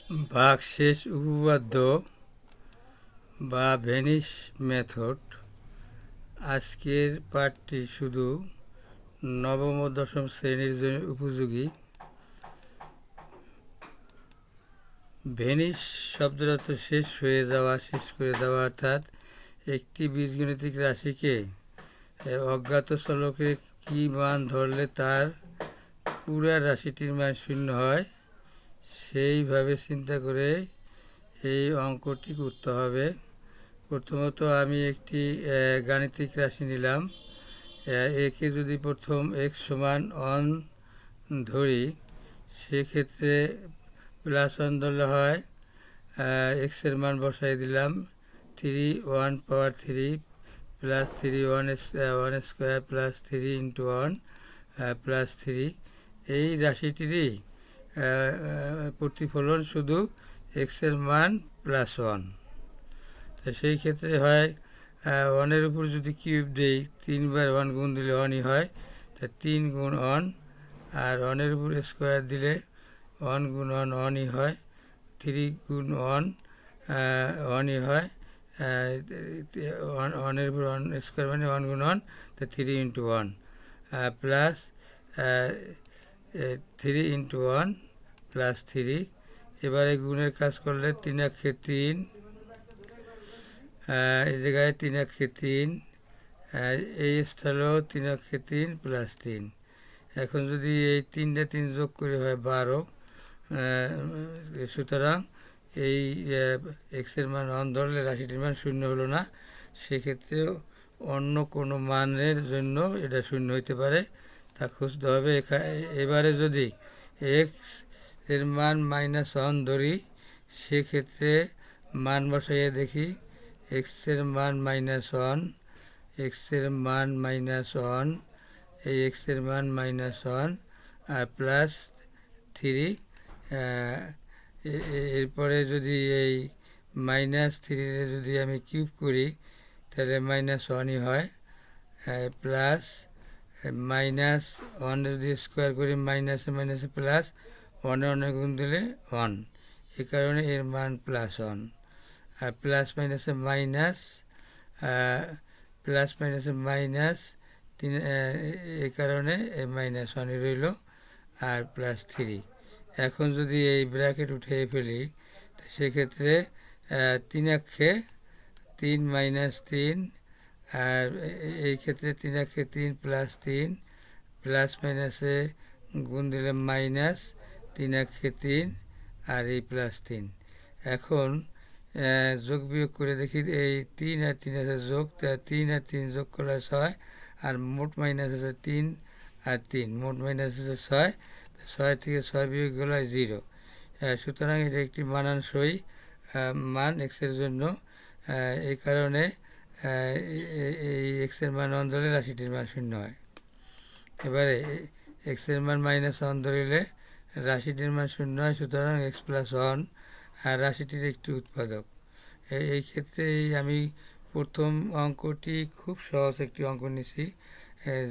ভাগশেষ উপপাদ্য বা ভেনিস মেথড। আজকের পাঠটি শুধু নবম ও দশম শ্রেণীর জন্য উপযোগী। ভেনিস শব্দের অর্থ শেষ হয়ে যাওয়া, শেষ করে দেওয়া, অর্থাৎ একটি বীজগণিতিক রাশিকে অজ্ঞাত চলকে কী মান ধরলে তার পুরা রাশিটির মান শূন্য হয়, সেইভাবে চিন্তা করে এই অঙ্কটি করতে হবে। প্রথমত আমি একটি গাণিতিক রাশি নিলাম। একে যদি প্রথম x সমান 1 ধরি, সেক্ষেত্রে প্লাস 1 ধরলে হয় এক্সের মান বসাই দিলাম 3 1 পাওয়ার 3 plus 3 1 square plus 3 into 1 plus 3। এই রাশিটিরই প্রতিফলন শুধু এক্সের মান প্লাস 1। তো সেই ক্ষেত্রে হয় 1-এর উপর যদি কিউব দেই, 3 বার 1 গুণ দিলে 1ই হয়, তা 3 গুণ 1, আর 1-এর উপর স্কোয়ার দিলে 1 গুণ 1 1ই হয়, 3 গুণ 1 1ই হয়, 1-এর উপর 1 স্কোয়ার মানে 1 গুণ 1, তা 3 ইন্টু 1 প্লাস 3 ইন্টু 1 প্লাস 3। এবারে গুণের কাজ করলে 3 একে 3, এই জায়গায় 3 একে 3, এই স্থলেও 3 একে 3 প্লাস 3। এখন যদি এই 3 3 যোগ করে হয় 12। সুতরাং এই এক্সের মান 1 ধরলে রাশিটির মান শূন্য হলো না, সেক্ষেত্রে অন্য কোনো মানের জন্য এটা শূন্য হইতে পারে, তা খুঁজতে হবে। এবারে যদি এক্স এর মান -1 ধরি, সেক্ষেত্রে মান বসাইয়ে দেখি এক্সের মান -1, এক্সের মান -1, এই এক্সের মান -1 আর প্লাস 3। এরপরে যদি এই -3 যদি আমি কিউব করি, তাহলে -1ই হয়, প্লাস -1 যদি স্কোয়ার করি মাইনাসে মাইনাসে প্লাস, 1 গুণ দিলে 1, এই কারণে এর মান +1। আর প্লাস মাইনাসে মাইনাস, প্লাস মাইনাসে মাইনাস 3, এই কারণে -1ই রইল, আর প্লাস 3। এখন যদি এই ব্র্যাকেট উঠিয়ে ফেলি, সেক্ষেত্রে 3 একে 3 -3, আর এই ক্ষেত্রে 3 একে 3 প্লাস 3, প্লাস মাইনাসে গুণ দিলে মাইনাস 3 একে 3 আর এই প্লাস 3। এখন যোগ বিয়োগ করে দেখি, এই 3 আর 3 আছে যোগ, 3 আর 3 যোগ করলে 6, আর মোট মাইনাস আছে 3 আর 3, মোট মাইনাস আছে 6, 6 থেকে 6 বিয়োগ গেলে 0। সুতরাং এটা একটি মানানসই মান এক্সের জন্য। এই কারণে এই এক্সের মান 1 ধরলে রাশিটির মান শূন্য হয়। এবারে এক্সের মান -1 ধরিলে রাশিটির মান শূন্য হয়, সুতরাং x + 1 আর রাশিটির একটি উৎপাদক। এই ক্ষেত্রে আমি প্রথম অঙ্কটি খুব সহজ একটি অঙ্ক নিছি,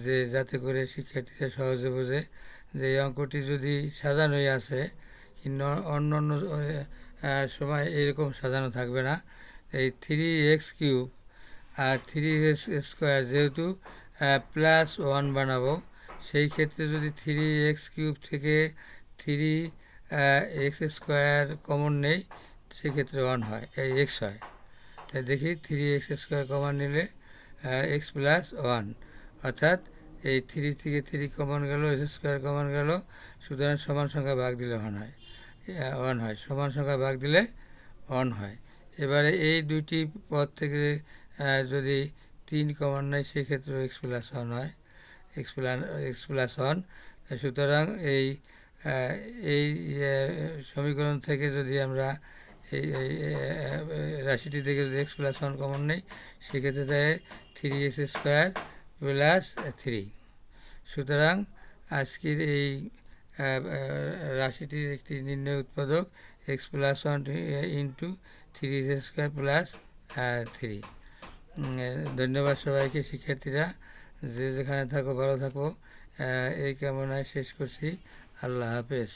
যে যাতে করে শিক্ষার্থীরা সহজে বোঝে যে এই অঙ্কটি যদি সাজানোই আছে, কিন্তু অন্য অন্য সময় এরকম সাজানো থাকবে না। এই 3x³ আর 3x² যেহেতু +1 বানাবো, সেই ক্ষেত্রে যদি 3x³ থেকে 3x² কমন নেই, সেক্ষেত্রে 1 হয়, এই x হয়। তাই দেখি 3x² কমন নিলে x + 1, অর্থাৎ এই 3 থেকে 3 কমন গেল, x² কমন গেল, সুতরাং সমান সংখ্যা ভাগ দিলে 1 হয়, 1 হয়, সমান সংখ্যা ভাগ দিলে 1 হয়। এবারে এই দুইটি পদ থেকে যদি 3 কমন নেয়, সেক্ষেত্রে x + 1 হয়, x + 1। সুতরাং এই সমীকরণ থেকে যদি আমরা এই রাশিটি থেকে যদি x + 1 কমন নেই, সেক্ষেত্রে দেয় 3x² + 3। সুতরাং আজকের এই রাশিটির একটি নির্ণয় উৎপাদক x + 1 ইন্টু 3x² + 3। ধন্যবাদ সবাইকে। শিক্ষার্থীরা যে যেখানে থাকো ভালো থাকো, এই কামনায় শেষ করছি। আল্লাহ হাফেজ।